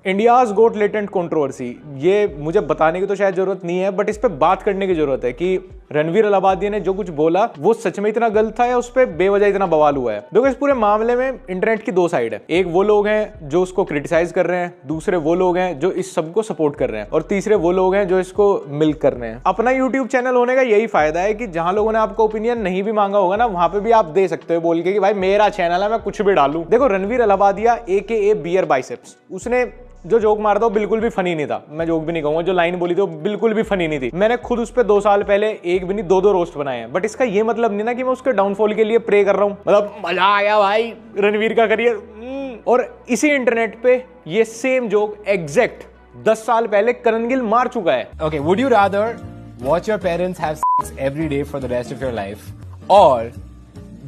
India's गोट latent controversy, ये मुझे बताने की तो शायद जरूरत नहीं है, बट इस पे बात करने की जरूरत है कि रणवीर अलाहाबादिया ने जो कुछ बोला वो सच में इतना गलत था या उस पे बेवजह इतना बवाल हुआ है। देखो, इस पूरे मामले में इंटरनेट की दो साइड है। एक वो लोग हैं जो उसको क्रिटिसाइज कर रहे हैं, दूसरे वो लोग हैं जो इस सबको सपोर्ट कर रहे हैं, और तीसरे वो लोग हैं जो इसको मिल्क कर रहे हैं। अपना यूट्यूब चैनल होने का यही फायदा है कि जहां लोगों ने आपका ओपिनियन नहीं भी मांगा होगा ना, वहां पे भी आप दे सकते हो बोल के कि भाई मेरा चैनल है, मैं कुछ भी डालूं। देखो, Ranveer Allahbadia AKA beer biceps, उसने जो जोक मारा था वो बिल्कुल भी फनी नहीं था। मैं जोक भी नहीं कहूंगा, जो लाइन बोली थी वो बिल्कुल भी फनी नहीं थी। मैंने खुद उस पर 2 साल पहले एक भी नहीं 2 रोस्ट बनाए हैं, बट इसका ये मतलब नहीं ना कि मैं उसके डाउनफॉल के लिए प्रे कर रहा हूं। मतलब मजा आ गया भाई रणवीर का करियर। और इसी इंटरनेट पे ये सेम जोक एग्जैक्ट 10 साल पहले करण गिल मार चुका है। Okay, would you rather watch your parents have sex every day for the rest of your life or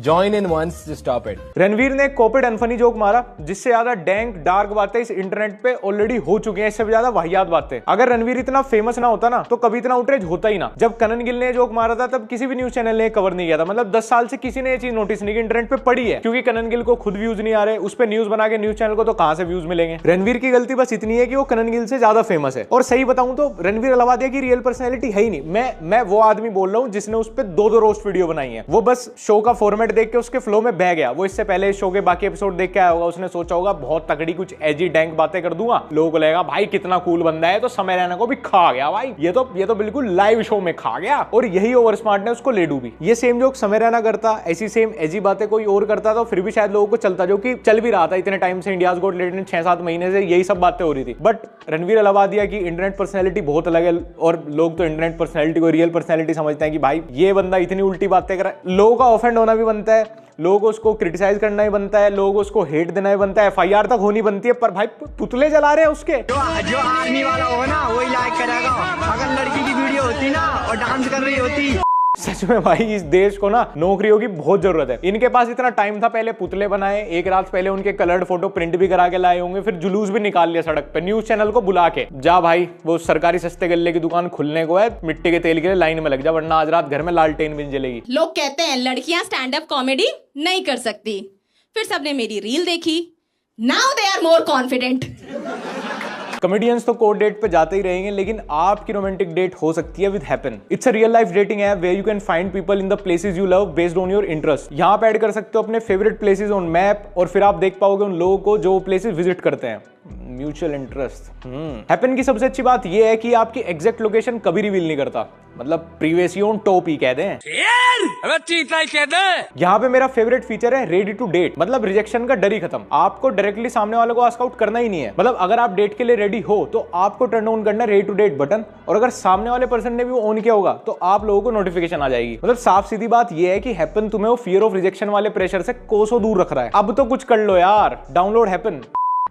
join in once to stop it? Ranveer ने कॉपेड अनफनी जोक मारा, जिससे ज्यादा डैंक डार्क बातें इस इंटरनेट पे ऑलरेडी हो चुकी हैं, इससे भी ज्यादा वाहियात बातें। अगर रणवीर इतना फेमस ना होता ना तो कभी इतना आउटरीच होता ही ना। जब करण गिल ने जोक मारा था तब किसी भी न्यूज चैनल ने कवर नहीं किया था। मतलब 10 साल से किसी ने ये चीज नोटिस नहीं की, इंटरनेट पे पड़ी है, क्योंकि करण गिल को खुद व्यूज नहीं आ रहे, उस पर न्यूज बना के न्यूज चैनल को तो कहां से व्यूज मिलेंगे। रणवीर की गलती बस इतनी है कि वो करण गिल से ज्यादा फेमस है। और सही बताऊं तो रणवीर अलाहाबादिया की रियल पर्सनैलिटी है ही नहीं। मैं वो आदमी बोल रहा हूं जिसने उस पर 2 रोस्ट वीडियो बनाई है। वो बस शो का फॉर्मेट देख के उसके फ्लो में बह गया। वो इससे पहले इस शो के बाकी एपिसोड देख के आया होगा, उसने सोचा होगा बहुत तगड़ी कुछ एजी डैंक बातें कर दूंगा, लोगों को लगेगा भाई कितना कूल बंदा है, तो समय रैना को भी खा गया भाई, ये तो बिल्कुल लाइव शो में खा गया। और यही ओवर स्मार्ट ने उसको ले डूबी। ये सेम जोक समय रैना करता, ऐसी सेम एजी बातें कोई और करता तो फिर भी शायद लोगों को चलता, जो कि चल भी रहा था इतने टाइम से। इंडियाज गोट लेटेंट 6-7 महीने से यही सब बातें हो रही थी। बट रणवीर अलाहाबादिया की इंटरनेट पर्सनैलिटी बहुत अलग है, और लोग तो इंटरनेट पर्सनैलिटी को रियल पर्सनैलिटी समझते हैं कि भाई ये बंदा इतनी उल्टी बातें कर रहा है। लोगों का ऑफेंड होना भी बनता है, लोगों को उसको क्रिटिसाइज करना ही बनता है, लोगों को उसको हेट देना ही बनता है, FIR तक होनी बनती है। पर भाई पुतले जला रहे हैं उसके। जो आर्मी वाला होगा ना वही लाइक करेगा। अगर लड़की की वीडियो होती ना और डांस कर रही होती, सच में भाई इस देश को ना नौकरियों की बहुत जरूरत है। इनके पास इतना टाइम था, पहले पुतले बनाए, एक रात पहले उनके कलर्ड फोटो प्रिंट भी करा के लाए होंगे, फिर जुलूस भी निकाल लिया सड़क पे, न्यूज चैनल को बुला के, जा भाई वो सरकारी सस्ते गल्ले की दुकान खुलने को है, मिट्टी के तेल के लिए लाइन में लग जा, वरना आज रात घर में लालटेन भी जलेगी। लोग कहते हैं लड़कियां स्टैंड अप कॉमेडी नहीं कर सकती, फिर सबने मेरी रील देखी, now they are more confident. Comedians तो कोर्ट डेट पे जाते ही रहेंगे, लेकिन आपकी रोमांटिक डेट हो सकती है with Happn. It's a real life dating app where you can find people in the places you love based on your interest. यहाँ पे ऐड कर सकते हो अपने फेवरेट प्लेसेस ऑन मैप, और फिर आप देख पाओगे उन लोगों को जो प्लेसेस विजिट करते हैं। Mutual interest. हैपन की सबसे अच्छी बात यह है कि आपकी एग्जैक्ट लोकेशन कभी रिवील नहीं करता, मतलब प्रीवियसली ऑन टॉप ही कह दें। यहाँ पे मेरा फेवरेट फीचर है रेडी टू डेट, मतलब रिजेक्शन का डर ही खत्म। आपको डायरेक्टली सामने वाले को आस्क आउट करना ही नहीं है। मतलब अगर आप डेट के लिए रेडी हो तो आपको टर्न ऑन करना है रेडी टू डेट बटन, और अगर सामने वाले पर्सन ने भी वो ऑन किया होगा तो आप लोगों को नोटिफिकेशन आ जाएगी। मतलब साफ सीधी बात यह है कि हैपन तुम्हें वो फियर ऑफ रिजेक्शन वाले प्रेशर से कोसों दूर रख रहा है। अब तो कुछ कर लो यार, डाउनलोड हैपन।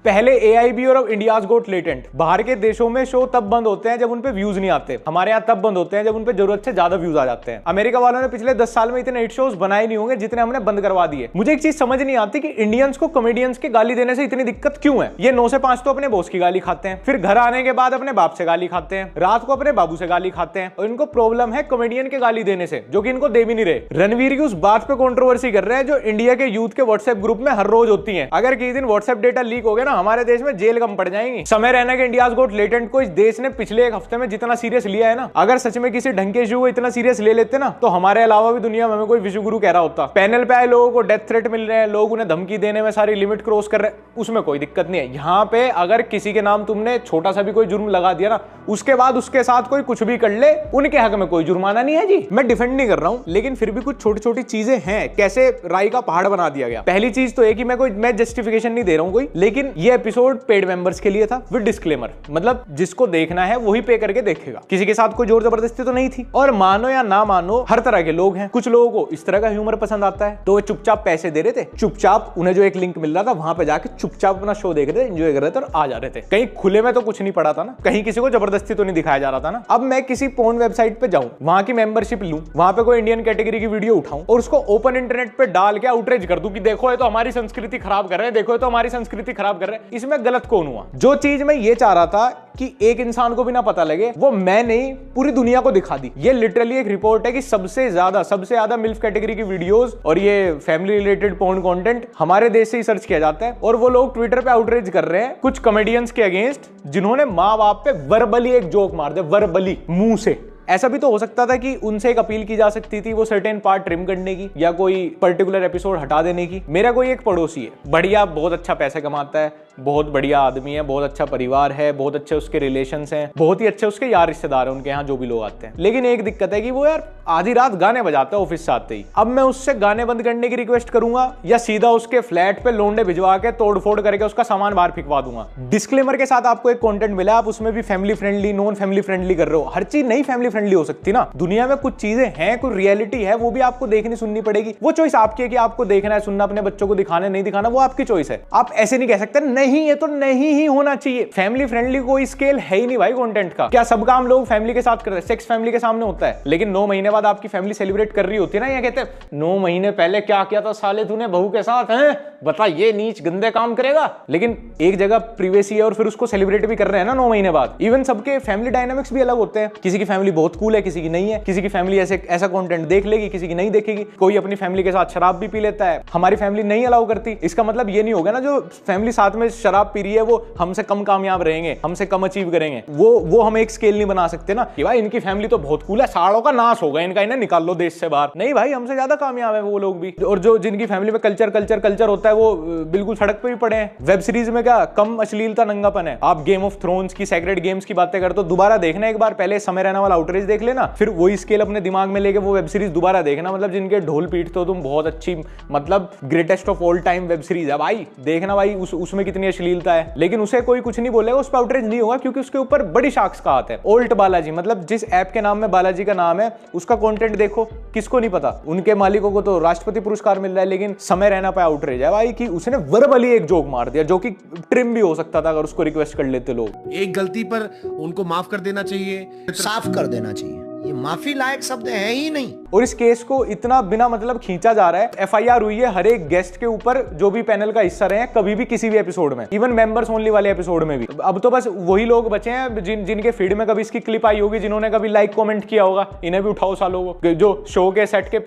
पहले AIB और अब इंडियाज गोट लेटेंट। बाहर के देशों में शो तब बंद होते हैं जब उन पे व्यूज नहीं आते, हमारे यहाँ तब बंद होते हैं जब उन पे जरूरत से ज्यादा व्यूज आ जाते हैं। अमेरिका वालों ने पिछले 10 साल में इतने हिट शोज बनाए नहीं होंगे जितने हमने बंद करवा दिए। मुझे एक चीज समझ नहीं आती कि इंडियंस को कॉमेडियंस के गाली देने से इतनी दिक्कत क्यों है। ये 9 से 5 तो अपने बॉस की गाली खाते हैं, फिर घर आने के बाद अपने बाप से गाली खाते हैं, रात को अपने बाबू से गाली खाते हैं, और इनको प्रॉब्लम है कॉमेडियन के गाली देने से, जो कि इनको दे भी नहीं रहे। रणवीर की उस बात पे कंट्रोवर्सी कर रहे हैं जो इंडिया के यूथ के व्हाट्सएप ग्रुप में हर रोज होती है। अगर किसी दिन व्हाट्सएप डेटा लीक हो गया ना, हमारे देश में जेल कम पड़ जाएंगी। समय रहना के इंडियाज गोट लेटेंट को इस देश ने पिछले 1 हफ्ते में जितना सीरियस लिया है ना, अगर सच में किसी ढंग के इशू को इतना सीरियस ले लेते ना, तो हमारे अलावा भी दुनिया में हमें कोई विश्व गुरु कह रहा होता। पैनल पे आए लोगों को डेथ थ्रेट मिल रहे हैं, लोग उन्हें धमकी देने में सारी लिमिट क्रॉस कर रहे हैं, उसमें कोई दिक्कत नहीं है। यहाँ पे अगर किसी के नाम तुमने छोटा सा भी कोई जुर्म लगा दिया ना, उसके बाद उसके साथ कोई कुछ भी कर ले, उनके हक में कोई जुर्माना नहीं है जी। मैं डिफेंड नहीं कर रहा हूं, लेकिन फिर भी कुछ छोटी छोटी चीजें हैं। कैसे राई का पहाड़ बना दिया गया। पहली चीज तो है कि मैं जस्टिफिकेशन नहीं दे रहा हूं कोई, लेकिन ये एपिसोड पेड मेंबर्स के लिए था विद डिस्क्लेमर, मतलब जिसको देखना है वही पे करके देखेगा, किसी के साथ कोई जोर जबरदस्ती तो नहीं थी। और मानो या ना मानो, हर तरह के लोग हैं। कुछ लोगों को इस तरह का ह्यूमर पसंद आता है, तो वो चुपचाप पैसे दे रहे थे, चुपचाप उन्हें जो एक लिंक मिल रहा था वहां पे जाके चुपचाप अपना शो देख रहे थे, एंजॉय कर रहे थे और आ जा रहे थे। कहीं खुले में तो कुछ नहीं पड़ा था ना, कहीं किसी को जबरदस्ती तो नहीं दिखाया जा रहा था ना। अब मैं किसी पोर्न वेबसाइट पे जाऊं, वहां की मेंबरशिप लूं, वहां पे कोई इंडियन कैटेगरी की वीडियो उठाऊं और उसको ओपन इंटरनेट पे डाल के आउटरीच कर दूं कि देखो ये तो हमारी संस्कृति खराब कर रहे हैं, देखो ये तो हमारी संस्कृति खराब कर कर रहे हैं, इसमें गलत कौन हुआ? जो चीज मैं ये चाह रहा था कि एक इंसान को भी ना पता लगे, वो मैं नहीं पूरी दुनिया को दिखा दी। ये लिटरली एक रिपोर्ट है कि सबसे ज्यादा मिल्फ कैटेगरी की वीडियोस और ये फैमिली रिलेटेड पोर्न कंटेंट हमारे देश से ही सर्च किया जाता है। और वो लोग ट्विटर पे आउटरीच कर रहे हैं कुछ कॉमेडियंस के अगेंस्ट जिन्होंने माँ बाप पे वर्बली एक जोक मार दे, वर्बली, मुंह से। ऐसा भी तो हो सकता था कि उनसे एक अपील की जा सकती थी वो सर्टेन पार्ट ट्रिम करने की या कोई पर्टिकुलर एपिसोड हटा देने की। मेरा कोई एक पड़ोसी है, बढ़िया, बहुत अच्छा पैसा कमाता है, बहुत बढ़िया आदमी है, बहुत अच्छा परिवार है, बहुत अच्छे उसके रिलेशंस हैं, बहुत ही अच्छे उसके यार रिश्तेदार हैं, उनके यहाँ जो भी लोग आते हैं। लेकिन एक दिक्कत है कि वो यार आधी रात गाने बजाता है ऑफिस से आते ही। अब मैं उससे गाने बंद करने की रिक्वेस्ट करूंगा या सीधा उसके फ्लैट पे लोंडे भिजवा के तोड़फोड़ करके उसका सामान बाहर फिकवा दूंगा। डिस्क्लेमर के साथ आपको एक कंटेंट मिला, आप उसमें भी family friendly, non family friendly कर रहे हो। हर चीज नहीं फैमिली फ्रेंडली हो सकती ना, दुनिया में कुछ चीजें हैं, कोई रियलिटी है, वो भी आपको देखनी सुननी पड़ेगी। वो चॉइस आपकी है कि आपको देखना है, सुनना, अपने बच्चों को दिखाना नहीं दिखाना, वो आपकी चॉइस है। आप ऐसे नहीं कह सकते नहीं ये तो नहीं ही होना चाहिए। फैमिली फ्रेंडली कोई स्केल है ही नहीं भाई कंटेंट का। क्या सब काम लोग फैमिली के साथ करते हैं? सेक्स फैमिली के सामने होता है, लेकिन 9 महीने बाद आपकी फैमिली सेलिब्रेट कर रही होती है ना, ये कहते हैं 9 महीने पहले क्या किया था साले तूने बहू के साथ, हैं बता, ये नीच गंदे काम करेगा। लेकिन एक जगह प्रिवेसी है और फिर उसको सेलिब्रेट भी कर रहे हैं ना 9 महीने बाद। इवन सबके फैमिली डायनामिक्स भी अलग होते हैं, किसी की फैमिली बहुत कूल है, किसी की नहीं है, किसी की फैमिली ऐसा कंटेंट देख लेगी, किसी की नहीं देखेगी, कोई अपनी फैमिली के साथ शराब भी पी लेता है, हमारी फैमिली नहीं अलाउ करती। इसका मतलब ये नहीं होगा ना जो फैमिली साथ में शराब पी रही है वो हमसे कम कामयाब रहेंगे, हमसे कम अचीव करेंगे। वो हम एक स्केल नहीं बना सकते ना कि भाई इनकी फैमिली तो बहुत कूल है, सालों का नाश होगा इनका, इन्हें निकाल लो देश से बाहर। नहीं भाई, हमसे ज्यादा कामयाब है वो लोग भी। और जो जिनकी फैमिली में कल्चर होता है वो बिल्कुल सड़क पे भी पड़े हैं। वेब सीरीज में क्या कम अश्लीलता, नंगापन है। आप गेम ऑफ थ्रोन्स की, सेक्रेड गेम्स की बातें करते हो, दोबारा देखना एक बार, पहले समय रहना वाला आउटरीच देख लेना, फिर वही स्केल अपने दिमाग में लेके वो वेब सीरीज दोबारा देखना। मतलब जिनके ढोल पीटते हो तुम, बहुत अच्छी, मतलब greatest of all time web series है भाई, देखना भाई उसमें कितनी अश्लीलता है। लेकिन उसे कोई कुछ नहीं बोलेगा, उस पर आउटरीच नहीं होगा क्योंकि उसके ऊपर बड़ी शाख्स का हाथ है। ओल्ट बालाजी, मतलब जिस ऐप के नाम में बालाजी का नाम है, उसका कंटेंट देखो, किसको नहीं पता। उनके मालिकों को तो राष्ट्रपति पुरस्कार मिल रहा है, लेकिन समय रहना पे आउटरीच है भाई कि उसने वर्बली एक जोक मार दिया जो कि ट्रिम भी हो सकता था अगर उसको रिक्वेस्ट कर लेते लोग। एक गलती पर उनको माफ कर देना चाहिए, साफ कर देना चाहिए, ये माफी लायक शब्द है ही नहीं। और इस केस को इतना बिना मतलब खींचा जा रहा है। एफआईआर हुई है हर एक गेस्ट के ऊपर जो भी पैनल का हिस्सा रहे हैं कभी भी किसी भी एपिसोड में, इवन मेंबर्स ओनली वाले एपिसोड में भी। अब तो बस वही लोग बचे हैं जिनके फीड में कभी इसकी क्लिप आई होगी, जिन्होंने कभी लाइक कमेंट किया होगा, इन्हें भी उठाओ सालों को। जो शो के सेट के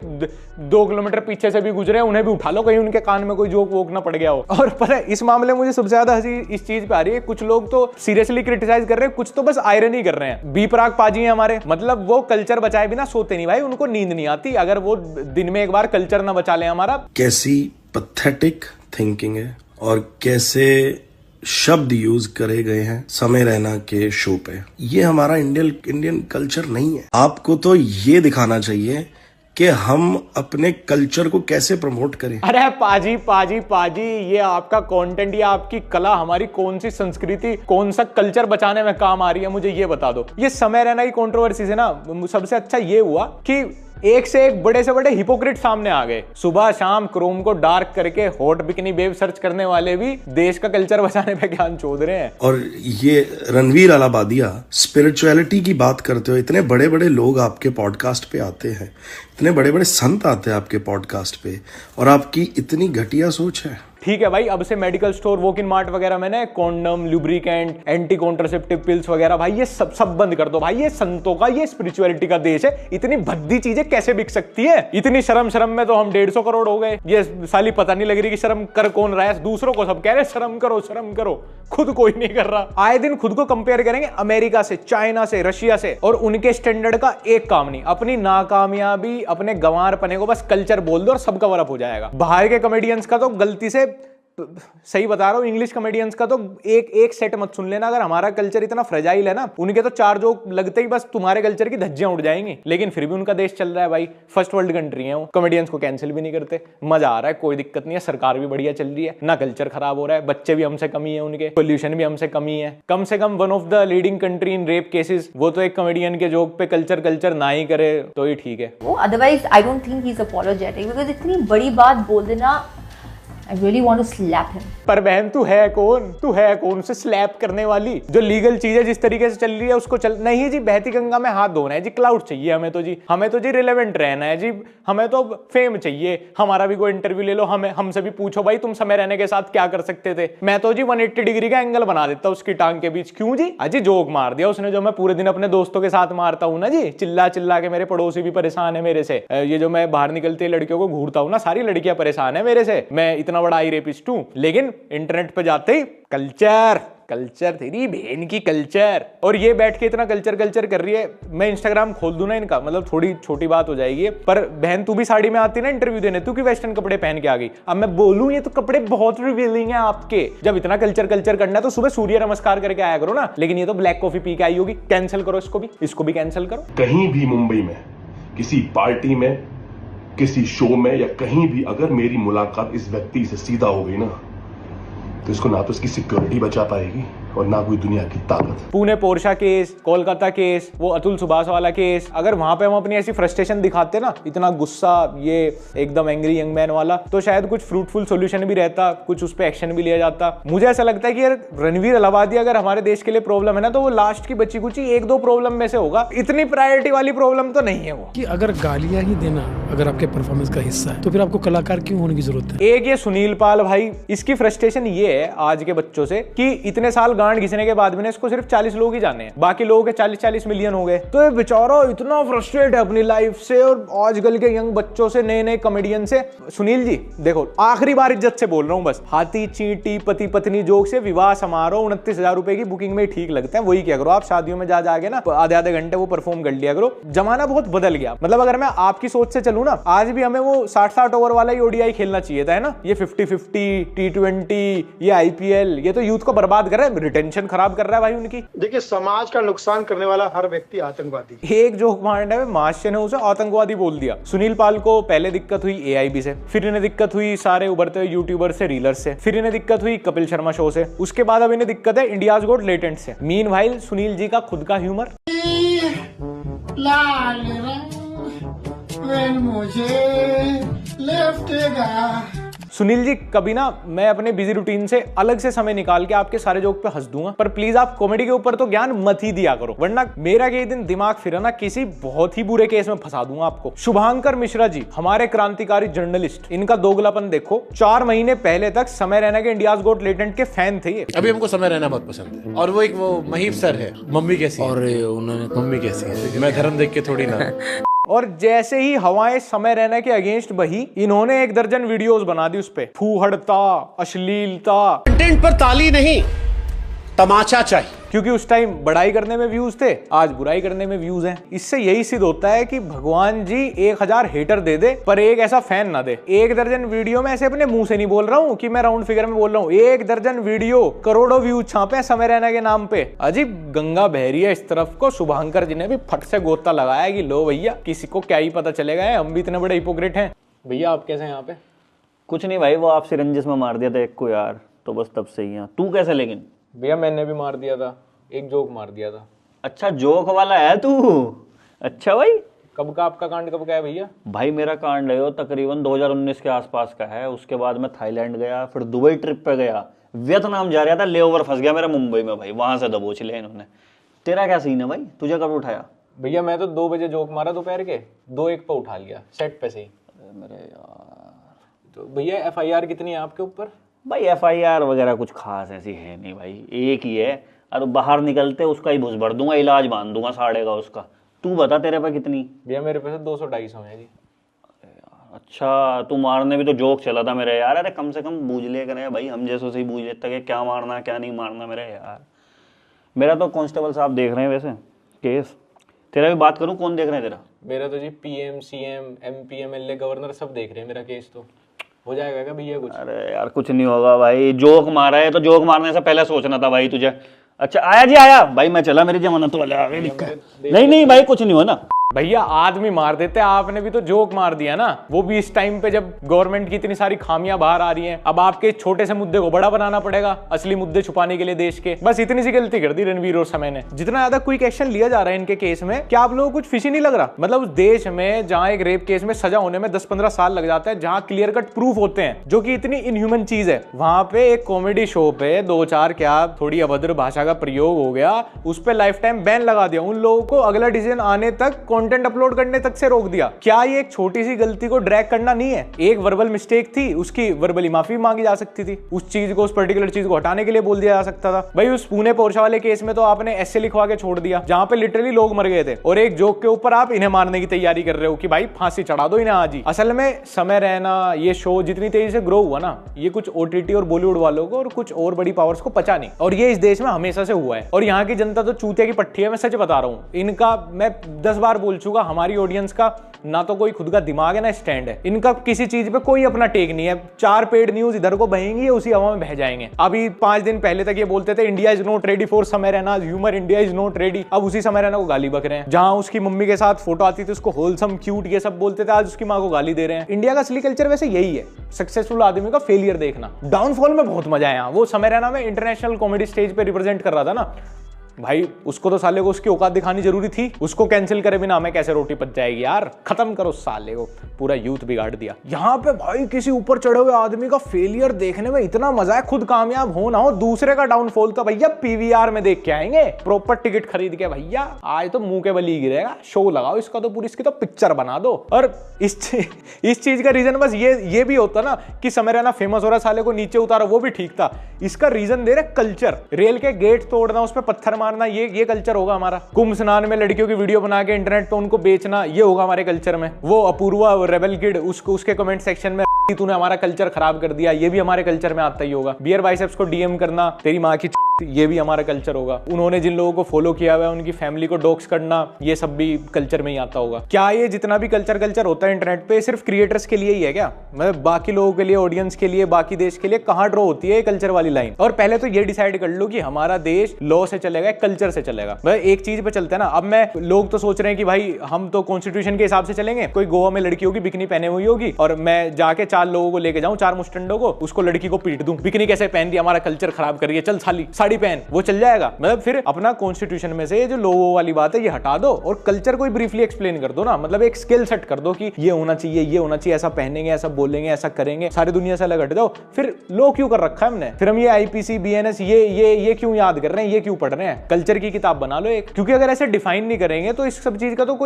2 किलोमीटर पीछे से भी गुजरे उन्हें भी उठा लो, कहीं उनके कान में कोई जोक वोक ना पड़ गया हो। और पता है इस मामले में मुझे सबसे ज्यादा हंसी इस चीज पे आ रही है, कुछ लोग तो सीरियसली क्रिटिसाइज कर रहे हैं, कुछ तो बस आयरनी कर रहे हैं। बी प्राक पाजी हैं हमारे, मतलब वो कल्चर बचाए बिना सोते नहीं भाई, उनको नींद नहीं आती अगर वो दिन में एक बार कल्चर ना बचा ले हमारा। कैसी पैथेटिक थिंकिंग है और कैसे शब्द यूज करे गए हैं समय रैना के शो पे। ये हमारा इंडियन कल्चर नहीं है। आपको तो ये दिखाना चाहिए कि हम अपने कल्चर को कैसे प्रमोट करें। अरे पाजी ये आपका कंटेंट या आपकी कला हमारी कौन सी संस्कृति, कौन सा कल्चर बचाने में काम आ रही है, मुझे ये बता दो। ये समय रहना की कंट्रोवर्सी से ना सबसे अच्छा ये हुआ कि एक से एक बड़े से बड़े हिपोक्रेट सामने आ गए। सुबह शाम क्रोम को डार्क करके हॉट बिकनी बेब सर्च करने वाले भी देश का कल्चर बचाने पे ज्ञान चोद रहे हैं। और ये रणवीर अलाहाबादिया स्पिरिचुअलिटी की बात करते हो, इतने बड़े बड़े लोग आपके पॉडकास्ट पे आते हैं, इतने बड़े बड़े संत आते हैं आपके पॉडकास्ट पे, और आपकी इतनी घटिया सोच है। ठीक है भाई, अब से medical store, walk in mart वगैरह में ना condom, lubricant, anti contraceptive pills वगैरह भाई ये सब बंद कर दो भाई। ये संतों का, ये स्पिरिचुअलिटी का देश है, इतनी भद्दी चीजें कैसे बिक सकती है? इतनी शर्म में तो हम 150 करोड़ हो गए। ये साली पता नहीं लग रही कि शर्म कर कौन रहा है, दूसरों को सब कह रहे शर्म करो, खुद कोई नहीं कर रहा। आए दिन खुद को कंपेयर करेंगे अमेरिका से, चाइना से, रशिया से, और उनके स्टैंडर्ड का एक काम नहीं। अपनी नाकामयाबी, अपने गंवारपने को बस कल्चर बोल दो और सब कवर अप हो जाएगा। बाहर के कॉमेडियंस का तो गलती से, सही बता रहा हूं, इंग्लिश कॉमेडियंस का तो एक सेट मत सुन लेना। अगर हमारा कल्चर इतना फ्रेजाइल है ना, उनके तो 4 जोक लगते ही बस तुम्हारे कल्चर की धज्जियां उड़ जाएंगी। लेकिन फिर भी उनका देश चल रहा है भाई, फर्स्ट वर्ल्ड कंट्री है वो, कॉमेडियंस को कैंसिल भी नहीं करते, मजा आ रहा है, कोई दिक्कत नहीं है, सरकार भी बढ़िया चल रही है, ना कल्चर खराब हो रहा है, बच्चे भी हमसे कम ही है, उनके पोल्यूशन भी हमसे कम ही है। कम से कम one of the leading country in rape cases, वो तो एक कॉमेडियन के जोक पे कल्चर ना ही करे तो ही ठीक है। वो otherwise I don't think he is apologetic, because इतनी बड़ी बात बोल देना I really want to slap him. पर बहन तू है कौन? तू है कौन से स्लैप करने वाली? जो लीगल चीजें जिस तरीके से चल रही है उसको चल नहीं जी, बहती गंगा में हाथ धोना है जी, क्लाउड चाहिए हमें तो जी रिलेवेंट रहना है जी, हमें तो फेम चाहिए। हमारा भी कोई इंटरव्यू ले लो, हमें हमसे भी पूछो भाई तुम समय रहने के साथ क्या कर सकते थे, मैं तो जी 180 डिग्री का एंगल बना देता उसकी टांग के बीच। क्यों जी? अजी जोक मार दिया उसने जो मैं पूरे दिन अपने दोस्तों के साथ मारता हूँ ना जी, चिल्ला चिल्ला के। मेरे पड़ोसी भी परेशान है मेरे से, ये जो मैं बाहर निकलते लड़कियों को घूरता हूँ ना, सारी लड़कियां परेशान है मेरे से, मैं इतना बड़ा आई रेपिस्ट हूँ। लेकिन इंटरनेट पे जाते ही कल्चर तेरी बहन की कल्चर, और ये बैठ के इतना कल्चर कर रही है। मैं इंस्टाग्राम खोल दूं ना इनका, मतलब थोड़ी छोटी बात हो जाएगी, पर बहन तू भी साड़ी में आती ना इंटरव्यू देने, तू क्यों वेस्टर्न कपड़े पहन के आ गई? अब मैं बोलूं ये तो कपड़े बहुत रिवीलिंग है आपके। जब इतना कल्चर करना है तो सुबह सूर्य नमस्कार करके आया करो ना। लेकिन ये तो ब्लैक कॉफी पी के आई होगी, कैंसिल करो इसको भी कैंसिल करो। कहीं भी मुंबई में किसी पार्टी में, किसी शो में या कहीं भी अगर मेरी मुलाकात इस व्यक्ति से सीधा हो गई ना, तो इसको ना तो इसकी सिक्योरिटी बचा पाएगी और ना कोई दुनिया की ताकत। Pune Portia case, Kolkata case, वो अतुल सुभाष वाला केस, अगर वहां पे हम अपनी ऐसी फ्रस्ट्रेशन दिखाते ना, इतना गुस्सा, ये एकदम एंग्री यंग मैन वाला, तो शायद कुछ फ्रूटफुल सॉल्यूशन भी रहता, कुछ उस पर एक्शन भी लिया जाता। मुझे ऐसा लगता है कि यार रणवीर अलाहाबादी अगर हमारे देश के लिए प्रॉब्लम है ना, तो वो लास्ट की बची कुची 1-2 प्रॉब्लम में से होगा, इतनी प्रायोरिटी वाली प्रॉब्लम तो नहीं है वो। कि अगर गालियां ही देना अगर आपके परफॉर्मेंस का हिस्सा है तो फिर आपको कलाकार क्यों होने की जरूरत है? एक ये सुनील पाल भाई, इसकी फ्रस्ट्रेशन ये है आज के बच्चों से कि इतने साल गांड घिसने के बाद में इसको सिर्फ 40 लोग ही जाने हैं, बाकी लोगों के 40-40 मिलियन हो गए। तो ये बेचारा इतना फ्रस्ट्रेट है अपनी लाइफ से और आजकल के यंग बच्चों से, नए कॉमेडियन से। सुनील जी देखो, आखिरी बार इज्जत से बोल रहा हूं बस, हाथी चींटी पति पत्नी जोक से विवाह समारोह 29,000 रुपए की बुकिंग में ठीक लगते हैं, वही क्या करो आप शादियों में जा के ना आधे घंटे वो परफॉर्म कर लिया करो। जमाना बहुत बदल गया। मतलब अगर मैं आपकी सोच से चलूं ना, आज भी हमें वो 60-60 ओवर वाला ही ओडीआई खेलना चाहिए था, है ना? ये 50-50 T20, ये IPL, ये तो यूथ को बर्बाद कर रहा है, रिटेंशन खराब कर रहा है भाई उनकी। देखिए, समाज का नुकसान करने वाला हर व्यक्ति आतंकवादी। एक जोक मारने में मास्टर ने उसे आतंकवादी बोल दिया। सुनील पाल को पहले दिक्कत हुई AIB से, फिर इन्हें दिक्कत हुई सारे उभरते हुए यूट्यूबर से, रीलर्स से, फिर इन्हें दिक्कत हुई कपिल शर्मा शो से, उसके बाद अब इन्हें दिक्कत है इंडियाज गॉट लेटेंट से। मीनवाइल सुनील जी का खुद का ह्यूमर, सुनील जी कभी ना मैं अपने बिजी रूटीन से अलग से समय निकाल के आपके सारे जोक पे हंस दूंगा, पर प्लीज आप कॉमेडी के ऊपर तो ज्ञान मत ही दिया करो, वरना मेरा कई दिन दिमाग फिरा ना किसी बहुत ही बुरे केस में फंसा दूंगा आपको। शुभांकर मिश्रा जी, हमारे क्रांतिकारी जर्नलिस्ट, इनका दोगलापन देखो। 4 महीने पहले तक समय रैना के इंडियाज गॉट लेटेंट के फैन थे ये। अभी हमको समय रहना बहुत पसंद है। और वो महीप सर है, मम्मी कैसी है? और उन्होंने मम्मी कैसी है? मैं धर्म देख के थोड़ी ना। और जैसे ही हवाएं समय रहने के अगेंस्ट बही, इन्होंने 1 दर्जन वीडियोस बना दी उस पे, फूहड़ता, अश्लीलता। कंटेंट पर ताली नहीं, तमाचा चाहिए। क्योंकि उस टाइम बड़ाई करने में व्यूज थे, आज बुराई करने में व्यूज हैं। इससे यही सिद्ध होता है कि भगवान जी 1000 हेटर दे दे पर एक ऐसा फैन ना दे। 1 दर्जन वीडियो में ऐसे अपने मुंह से नहीं बोल रहा हूं कि मैं राउंड फिगर में बोल रहा हूं, 1 दर्जन वीडियो करोड़ों व्यूज छापे समय रहने के नाम पे। अजीब गंगा बह रही है इस तरफ को। शुभांकर जी ने भी फट से गोता लगाया कि लो भैया, किसी को क्या ही पता चलेगा, हम भी इतने बड़े हिपोक्रेट हैं। भैया आप कैसे हैं यहाँ पे? कुछ नहीं भाई, वो आपसे रंजिश में मार दिया था एक को यार, तो बस तब से ही यहाँ। तू कैसे? लेकिन भैया मैंने भी मार दिया था, एक जोक मार दिया था। अच्छा जोक वाला है तू? अच्छा भाई, कब का आपका कांड कब का है भैया? भाई मेरा कांड है तकरीबन 2019 के आसपास का है। उसके बाद मैं थाईलैंड गया, फिर दुबई ट्रिप पे गया, वियतनाम जा रहा था, लेओवर फंस गया मेरा मुंबई में भाई, वहां से दबोच लिया इन्होंने। तेरा क्या सीन है भाई? तुझे कब उठाया? भैया मैं तो 2 बजे जोक मारा दोपहर के, 2-1 पे उठा लिया सेट पे से ही। मेरे यार, तो भैया FIR कितनी है आपके ऊपर? भाई FIR वगैरह कुछ खास ऐसी है नहीं भाई, एक ही है, और बाहर निकलते उसका ही भुस भर दूंगा, इलाज बांध दूंगा साड़े का उसका। तू बता तेरे पे कितनी? भैया मेरे पे 200-250 है जी। अच्छा, तू मारने भी तो जोक चला था मेरे यार। अरे कम से कम बूझ ले करे भाई, हम जैसों से ही बूझ लेता कि क्या मारना क्या नहीं मारना मेरे यार। मेरा तो कांस्टेबल साहब देख रहे हैं वैसे केस। तेरा भी बात करूं, कौन देख रहे हैं तेरा? मेरा तो जी PM, CM, MP, MLA, governor सब देख रहे हैं मेरा केस। तो हो जाएगा क्या भैया कुछ? अरे यार कुछ नहीं होगा भाई, जोक मारा है तो जोक मारने से पहले सोचना था भाई तुझे। अच्छा आया जी आया भाई, मैं चला, मेरी जमानत वाले आ गए। नहीं भाई कुछ नहीं हो ना। भैया आदमी मार देते, आपने भी तो जोक मार दिया ना, वो भी इस टाइम पे जब गवर्नमेंट की इतनी सारी खामियां बाहर आ रही हैं। अब आपके छोटे से मुद्दे को बड़ा बनाना पड़ेगा असली मुद्दे छुपाने के लिए देश के। बस इतनी सी गलती कर दी रणवीर और समय ने। जितना ज्यादा क्विक एक्शन लिया जा रहा है इनके केस में, क्या आप लोगों को कुछ फिशी नहीं लग रहा? मतलब उस देश में जहां एक रेप केस में सजा होने में 10-15 साल लग जाता है, जहां क्लियर कट प्रूफ होते हैं, जो कि इतनी इनह्यूमन चीज है, वहां पे एक कॉमेडी शो पे 2-4 क्या थोड़ी अभद्र भाषा का प्रयोग हो गया, उस पर लाइफ टाइम बैन लगा दिया। उन लोगों को अगला डिसीजन आने तक कंटेंट अपलोड करने तक से रोक दिया। क्या ये एक छोटी सी गलती को ड्रैग करना नहीं है? एक वर्बल मिस्टेक थी, उसकी वर्बली माफी मांगी जा सकती थी, उस चीज को, उस पर्टिकुलर चीज को हटाने के लिए बोल दिया जा सकता था। भाई उस पुणे पोर्शा वाले केस में तो आपने ऐसे लिखवा के छोड़ दिया जहां पे लिटरली लोग मर गए थे, और एक जोक के ऊपर आप इन्हें मारने की तैयारी कर रहे हो कि भाई फांसी चढ़ा दो इन्हें आज ही। असल में समय रहना ये शो जितनी तेजी से ग्रो हुआ ना, ये कुछ ओटीटी और बॉलीवुड वालों को और कुछ और बड़ी पावर्स को पचा नहीं, और ये इस देश में हमेशा से हुआ है। और यहाँ की जनता तो चूतिया की पट्टी है, मैं सच बता रहा हूँ। इनका मैं 10 बार बोल चुका, हमारी ऑडियंस का ना तो कोई खुद का दिमाग है ना स्टैंड है। इनका किसी चीज पे कोई अपना टेक नहीं है। 4 पेड न्यूज इधर को बहेंगी, उसी हवा में बह जाएंगे। अभी 5 दिन पहले तक ये बोलते थे India is not ready for Samay Raina humour, India is not ready. अब उसी समय रैना को गाली बक रहे हैं। जहां उसकी मम्मी के साथ फोटो आती थी उसको होलसम क्यूट ये सब बोलते थे, आज उसकी मां को गाली दे रहे हैं। इंडिया का असली कल्चर वैसे यही है, सक्सेसफुल आदमी का फेलियर देखना। डाउनफॉल में बहुत मजा आया। वो समय रैना में इंटरनेशनल कॉमेडी स्टेज पे रिप्रेजेंट कर रहा था ना भाई, उसको तो साले को उसकी औकात दिखानी जरूरी थी। उसको कैंसिल करे बिना हमें कैसे रोटी पच जाएगी यार? खत्म करो साले को, पूरा यूथ बिगाड़ दिया। यहाँ पे भाई किसी ऊपर चढ़े हुए आदमी का फेलियर देखने में इतना मजा है, खुद कामयाब हो ना हो, दूसरे का डाउनफॉल तो भैया पीवीआर में देख के आएंगे, प्रॉपर टिकट खरीद के। भैया आज तो मुंह के बल ही गिरेगा, शो लगाओ इसका तो पूरी, इसकी तो पिक्चर बना दो। और इस चीज का रीजन बस ये भी होता ना कि समय रहना फेमस हो रहा, साले को नीचे उतारा, वो भी ठीक था। इसका रीजन दे रहे कल्चर, रेल के गेट तोड़ना, उस पर पत्थर मारना, ये कल्चर होगा हमारा। कुंभ स्नान में लड़कियों की वीडियो बना के इंटरनेट पे उनको बेचना, ये होगा हमारे कल्चर में। वो अपूर्वा रेबल किड, उसके कमेंट सेक्शन में तूने हमारा कल्चर खराब कर दिया, ये भी हमारे कल्चर में आता ही होगा। बियर बाइसेप्स को डीएम करना, तेरी माँ की, ये भी हमारा कल्चर होगा। उन्होंने जिन लोगों को फॉलो किया हुआ है उनकी फैमिली को डॉक्स करना, ये सब भी कल्चर में ही आता होगा। क्या ये जितना भी कल्चर होता है इंटरनेट पे सिर्फ क्रिएटर्स के लिए ही है क्या? मतलब बाकी लोगों के लिए, ऑडियंस के लिए, बाकी देश के लिए कहां ड्रॉ होती है कल्चर वाली लाइन? और पहले तो ये डिसाइड कर लो कि हमारा देश लॉ से चलेगा, कल्चर से चलेगा। एक चीज पे चलते हैं ना। अब मैं, लोग तो सोच रहे हैं कि भाई हम तो कॉन्स्टिट्यूशन के हिसाब से चलेंगे। कोई गोवा में लड़की होगी बिकनी पहने हुई होगी, और मैं जाके 4 लोगों को लेके जाऊं, 4 मुस्टंडों को, उसको लड़की को पीट दूं, बिकनी कैसे पहन दी, हमारा कल्चर खराब कर रही है, चल साड़ी पहन, वो चल जाएगा? मतलब फिर अपना कॉन्स्टिट्यूशन में से जो लोगों वाली बात है ये हटा दो और कल्चर को ब्रीफली एक्सप्लेन कर दो ना। मतलब एक स्किल सेट कर दो कि ये होना चाहिए, ये होना चाहिए, ऐसा पहनेंगे, ऐसा बोलेंगे, ऐसा करेंगे, सारी दुनिया से अलग हट जाओ। फिर लो क्यों कर रखा है हमने? फिर हम ये आईपीसी, बीएनएस, ये क्यों याद कर रहे हैं, ये क्यों पढ़ रहे हैं? कल्चर की किताब बना लो एक। क्योंकि अगर ऐसे डिफाइन नहीं करेंगे तो इस सब चीज का तो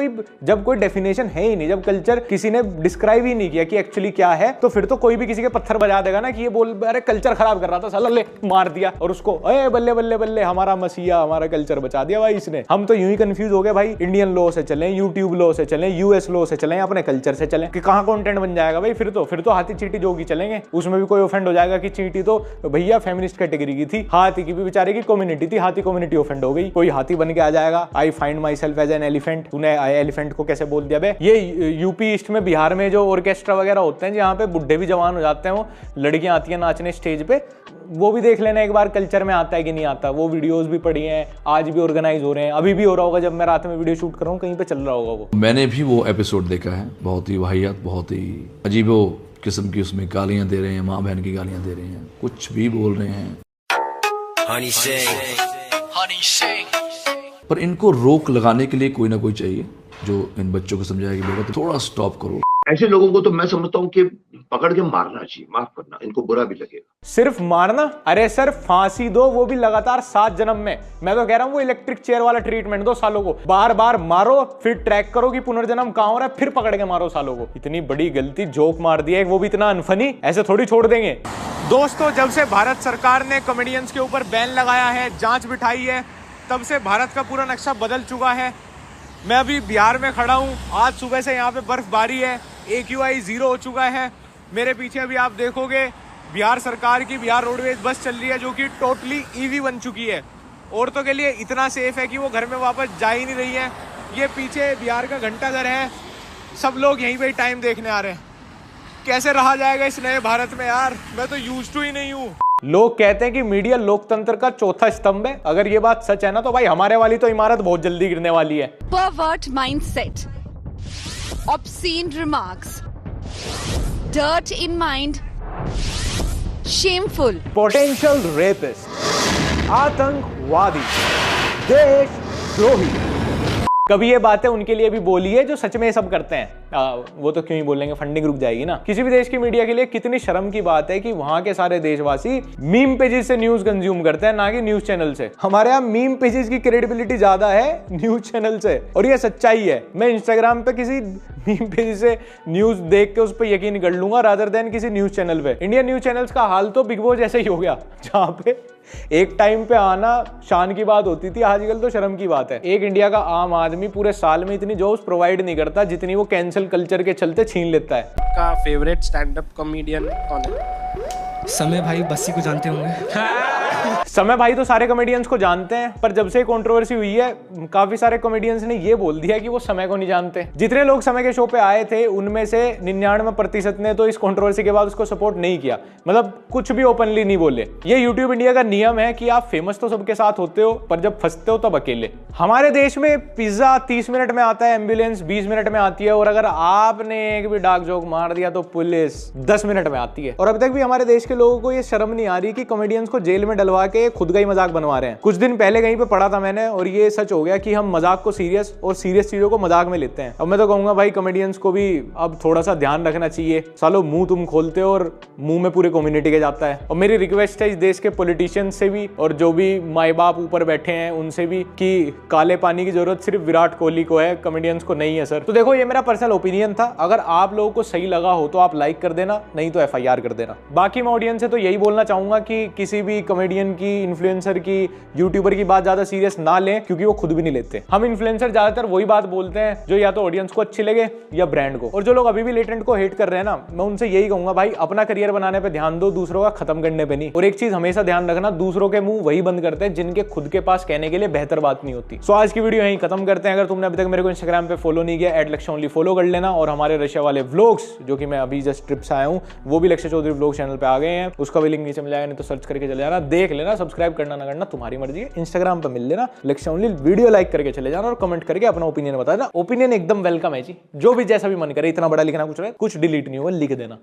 जब कोई डेफिनेशन है ही नहीं, जब कल्चर किसी ने डिस्क्राइब ही नहीं किया कि एक्चुअली क्या है, तो फिर तो कोई भी किसी के पत्थर बजा देगा ना कि ये बोल, अरे कल्चर खराब कर रहा था साला, ले मार दिया, और उसको अरे बल्ले बल्ले बल्ले हमारा मसीहा, हमारा कल्चर बचा दिया भाई इसने। हम तो यूं ही कंफ्यूज हो गए भाई, इंडियन लॉ से चलें, यूट्यूब लॉ से चलें, यूएस लॉ से चलें, अपने कल्चर से चलें, कि कहां कंटेंट बन जाएगा भाई? फिर तो हाथी चींटी जोगी चलेंगे, उसमें भी कोई ऑफेंड हो जाएगा कि चींटी तो भैया फेमिनिस्ट कैटेगरी की थी, हाथी की भी बेचारे की कम्युनिटी थी, हाथी कम्युनिटी ऑफेंड हो गई, कोई हाथी बन के आ जाएगा, I find myself as an elephant. तूने एलिफेंट को कैसे बोल दिया बे? ये यूपी ईस्ट में, बिहार में जो ऑर्केस्ट्रा वगैरह होते हैं जहाँ पे बुढ़े भी जवान हो जाते हैं, वो लड़कियां आती हैं नाचने स्टेज पे, वो भी देख लेना एक बार कल्चर में आता है कि नहीं आता। वो वीडियोस भी पड़ी हैं, आज भी ऑर्गेनाइज हो रहे हैं, अभी भी हो रहा होगा, जब मैं रात में वीडियो शूट कर रहा हूँ कहीं पे चल रहा होगा वो। मैंने भी वो एपिसोड देखा है, बहुत ही वाहियात, बहुत ही अजीबो किस्म की, उसमें गालियां दे रहे हैं, माँ बहन की गालियां दे रहे हैं, कुछ भी बोल रहे हैं, पर इनको रोक लगाने के लिए कोई ना कोई चाहिए जो इन बच्चों को समझाए कि बेटा थोड़ा स्टॉप करो। ऐसे लोगों को तो मैं समझता हूँ कि पकड़ के मारना चाहिए, माफ करना, इनको बुरा भी लगेगा। सिर्फ मारना? अरे सर फांसी दो, वो भी लगातार 7 जन्म में। मैं तो कह रहा हूँ वो इलेक्ट्रिक चेयर वाला ट्रीटमेंट दो सालों को, बार बार मारो, फिर ट्रैक करो कि पुनर्जन्म कहाँ हो रहा है, फिर पकड़ के मारो सालों को। इतनी बड़ी गलती, जोक मार दिया, वो भी इतना अनफनी, ऐसे थोड़ी छोड़ देंगे। दोस्तों, जब से भारत सरकार ने कॉमेडियंस के ऊपर बैन लगाया है, जांच बिठाई है, तब से भारत का पूरा नक्शा बदल चुका है। मैं अभी बिहार में खड़ा हूँ, आज सुबह से यहाँ पे बर्फबारी है, AQI 0 हो चुका है। मेरे पीछे अभी आप देखोगे बिहार सरकार की बिहार रोडवेज बस चल रही है, जो कि टोटली EV बन चुकी है। औरतों के लिए इतना सेफ है कि वो घर में वापस जा ही नहीं रही है। ये पीछे बिहार का घंटाघर है, सब लोग यहीं पे टाइम देखने आ रहे हैं। कैसे रहा जाएगा इस नए भारत में यार? मैं तो यूज्ड टू ही नहीं हूँ। लोग कहते हैं कि मीडिया लोकतंत्र का चौथा स्तंभ है। अगर ये बात सच है ना तो भाई हमारे वाली तो इमारत बहुत जल्दी गिरने वाली है। Pervert mindset, obscene remarks, dirt in mind, shameful, potential rapist, आतंकवादी, देशद्रोही। कभी ये बातें उनके लिए भी बोली है जो सच में ये सब करते हैं। वो तो क्यों ही बोलेंगे, फंडिंग रुक जाएगी ना। किसी भी देश की मीडिया के लिए कितनी शर्म की बात है कि वहां के सारे देशवासी मीम पेजेस से न्यूज कंज्यूम करते हैं, ना कि न्यूज चैनल से। हमारे यहाँ मीम पेजेस की क्रेडिबिलिटी ज्यादा है न्यूज चैनल से, और ये सच्चाई है। मैं इंस्टाग्राम पे किसी मीम पेज से न्यूज देख के उस पर यकीन कर लूंगा रादर देन किसी न्यूज चैनल पे। इंडियन न्यूज चैनल्स का हाल तो बिग बॉस जैसे ही हो गया, जहां पे एक टाइम पे आना शान की बात होती थी, आजकल तो शर्म की बात है। एक इंडिया का आम आदमी पूरे साल में इतनी जॉब्स प्रोवाइड नहीं करता जितनी वो कैंसिल कल्चर के चलते छीन लेता है। का फेवरेट स्टैंड अप कॉमेडियन कौन है? समय भाई बस्सी को जानते होंगे। समय भाई तो सारे कॉमेडियंस को जानते हैं, पर जब से कंट्रोवर्सी हुई है काफी सारे कॉमेडियंस ने ये बोल दिया कि वो समय को नहीं जानते। जितने लोग समय के शो पे आए थे उनमें से 99% ने तो इस कंट्रोवर्सी के बाद उसको सपोर्ट नहीं किया, मतलब कुछ भी ओपनली नहीं बोले। ये यूट्यूब इंडिया का नियम है कि आप फेमस तो सबके साथ होते हो, पर जब फंसते हो तब अकेले। हमारे देश में पिज्जा 30 मिनट में आता है, एम्बुलेंस 20 मिनट में आती है, और अगर आपने एक भी डार्क जोक मार दिया तो पुलिस 10 मिनट में आती है। और अभी तक भी हमारे देश के लोगों को ये शर्म नहीं आ रही कि कॉमेडियंस को जेल में डलवा के खुद का ही मजाक बनवा रहे हैं। कुछ दिन पहले कहीं पे पढ़ा था मैंने, और ये सच हो गया कि हम मजाक को सीरियस और सीरियस चीजों को मजाक में लेते हैं। अब मैं तो कहूंगा भाई कॉमेडियंस को भी अब थोड़ा सा ध्यान रखना चाहिए। सालो मुंह तुम खोलते हो और मुंह में पूरे कम्युनिटी के जाता है। और मेरी रिक्वेस्ट है इस देश के पॉलिटिशियंस से भी, और जो भी माई बाप ऊपर बैठे हैं उनसे भी, कि काले पानी की जरूरत सिर्फ विराट कोहली को है, कॉमेडियंस को नहीं है सर। तो देखो ये मेरा पर्सनल ओपिनियन था, अगर आप लोगों को सही लगा हो तो आप लाइक कर देना, नहीं तो FIR कर देना। बाकी मैं ऑडियंस से तो यही बोलना चाहूंगा कि किसी भी कॉमेडियन की, इन्फ्लुएंसर की, यूट्यूबर की बात ज्यादा सीरियस ना लें, क्योंकि वो खुद भी नहीं लेते। हम इन्फ्लुएंसर ज्यादातर वही बात बोलते हैं जो या तो ऑडियंस को अच्छी लगे या ब्रांड को। और जो लोग अभी भी लेटेंट को हेट कर रहे हैं ना, मैं उनसे यही कहूंगा भाई अपना करियर बनाने पे ध्यान दो, दूसरों का खत्म करने पे नहीं। और एक चीज हमेशा ध्यान रखना, दूसरों के मुंह वही बंद करते हैं जिनके खुद के पास कहने के लिए बेहतर बात नहीं होती। सो आज की वीडियो यहीं खत्म करते हैं। अगर तुमने अभी तक मेरे को इंस्टाग्राम पे फॉलो नहीं किया, @लक्ष्य फॉलो कर लेना। और हमारे रशिया वाले व्लॉग्स जो कि मैं अभी जस्ट ट्रिप से आया हूँ, वो भी लक्ष्य चौधरी व्लॉग चैनल पे आ गए हैं। उसका भी लिंक नीचे मिल जाएगा, नहीं तो सर्च करके चले जाना, देख लेना। सब्सक्राइब करना ना करना तुम्हारी मर्जी है। इंस्टाग्राम पे मिल लेना लक्ष्य ओनली, वीडियो लाइक करके चले जाना और कमेंट करके अपना ओपिनियन बता देना। ओपिनियन एकदम वेलकम है जी, जो भी जैसा भी मन करे। इतना बड़ा लिखना कुछ डिलीट नहीं होगा, लिख देना।